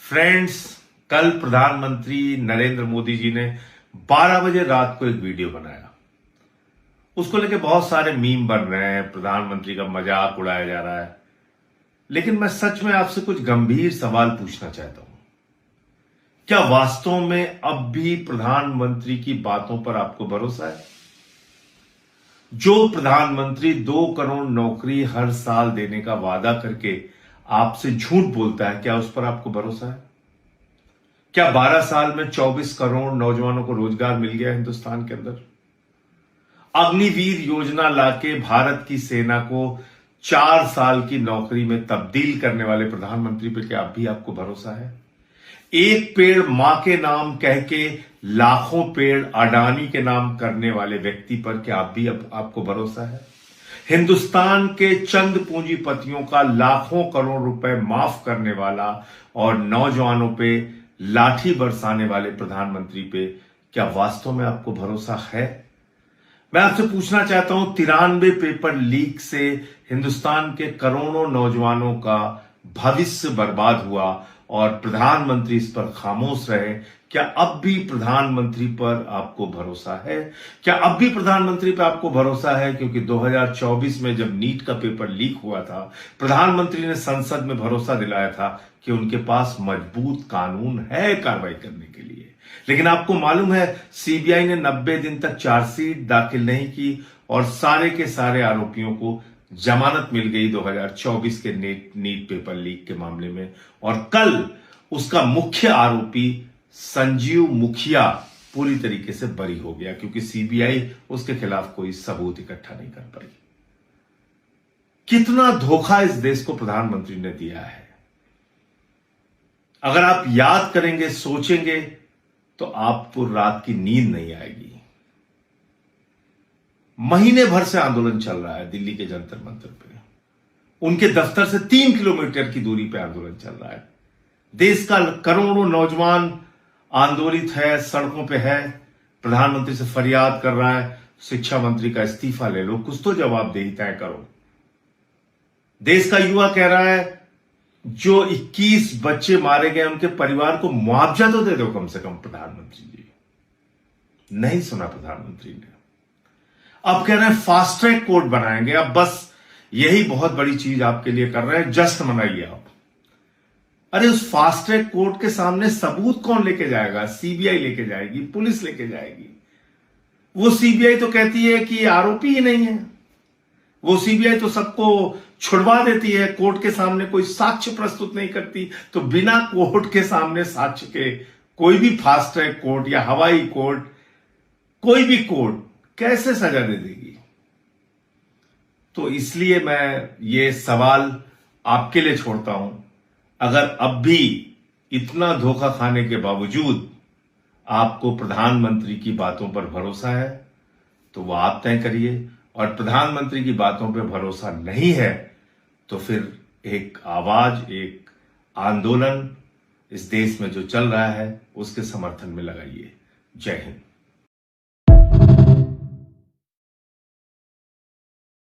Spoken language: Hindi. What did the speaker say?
फ्रेंड्स, कल प्रधानमंत्री नरेंद्र मोदी जी ने 12 बजे रात को एक वीडियो बनाया। उसको लेके बहुत सारे मीम बन रहे हैं, प्रधानमंत्री का मजाक उड़ाया जा रहा है। लेकिन मैं सच में आपसे कुछ गंभीर सवाल पूछना चाहता हूं। क्या वास्तव में अब भी प्रधानमंत्री की बातों पर आपको भरोसा है? जो प्रधानमंत्री 2 करोड़ नौकरी हर साल देने का वादा करके आपसे झूठ बोलता है, क्या उस पर आपको भरोसा है? क्या 12 साल में 24 करोड़ नौजवानों को रोजगार मिल गया हिंदुस्तान के अंदर? अग्निवीर योजना लाके भारत की सेना को 4 साल की नौकरी में तब्दील करने वाले प्रधानमंत्री पर क्या अब भी आपको भरोसा है? एक पेड़ मां के नाम कह के लाखों पेड़ अडानी के नाम करने वाले व्यक्ति पर क्या अब भी आपको भरोसा है? हिंदुस्तान के चंद पूंजीपतियों का लाखों करोड़ रुपए माफ करने वाला और नौजवानों पे लाठी बरसाने वाले प्रधानमंत्री पे क्या वास्तव में आपको भरोसा है? मैं आपसे पूछना चाहता हूं, 93 पेपर लीक से हिंदुस्तान के करोड़ों नौजवानों का भविष्य बर्बाद हुआ और प्रधानमंत्री इस पर खामोश रहे। क्या अब भी प्रधानमंत्री पर आपको भरोसा है? क्या अब भी प्रधानमंत्री पर आपको भरोसा है? क्योंकि 2024 में जब नीट का पेपर लीक हुआ था, प्रधानमंत्री ने संसद में भरोसा दिलाया था कि उनके पास मजबूत कानून है कार्रवाई करने के लिए। लेकिन आपको मालूम है, सीबीआई ने 90 दिन तक चार्जशीट दाखिल नहीं की और सारे के सारे आरोपियों को जमानत मिल गई 2024 के नीट पेपर लीक के मामले में। और कल उसका मुख्य आरोपी संजीव मुखिया पूरी तरीके से बरी हो गया, क्योंकि सीबीआई उसके खिलाफ कोई सबूत इकट्ठा नहीं कर पाई। कितना धोखा इस देश को प्रधानमंत्री ने दिया है। अगर आप याद करेंगे, सोचेंगे, तो आपको रात की नींद नहीं आएगी। महीने भर से आंदोलन चल रहा है दिल्ली के जंतर मंतर पे। उनके दफ्तर से 3 किलोमीटर की दूरी पे आंदोलन चल रहा है। देश का करोड़ों नौजवान आंदोलित है, सड़कों पे है, प्रधानमंत्री से फरियाद कर रहा है, शिक्षा मंत्री का इस्तीफा ले लो, कुछ तो जवाबदेही तय करो। देश का युवा कह रहा है, जो 21 बच्चे मारे गए उनके परिवार को मुआवजा तो दे दो कम से कम प्रधानमंत्री जी। नहीं सुना प्रधानमंत्री ने। अब कह रहे हैं फास्ट ट्रैक कोर्ट बनाएंगे। अब बस यही बहुत बड़ी चीज आपके लिए कर रहे हैं, जश्न मनाइए आप। अरे उस फास्ट ट्रैक कोर्ट के सामने सबूत कौन लेके जाएगा? सीबीआई लेके जाएगी, पुलिस लेके जाएगी। वो सीबीआई तो कहती है कि आरोपी ही नहीं है। वो सीबीआई तो सबको छुड़वा देती है, कोर्ट के सामने कोई साक्ष्य प्रस्तुत नहीं करती। तो बिना कोर्ट के सामने साक्ष्य के कोई भी फास्ट ट्रैक कोर्ट या हवाई कोर्ट, कोई भी कोर्ट कैसे सजा दे देगी? तो इसलिए मैं ये सवाल आपके लिए छोड़ता हूं। अगर अब भी इतना धोखा खाने के बावजूद आपको प्रधानमंत्री की बातों पर भरोसा है, तो वह आप तय करिए। और प्रधानमंत्री की बातों पर भरोसा नहीं है, तो फिर एक आवाज, एक आंदोलन इस देश में जो चल रहा है उसके समर्थन में लगाइए। जय हिंद।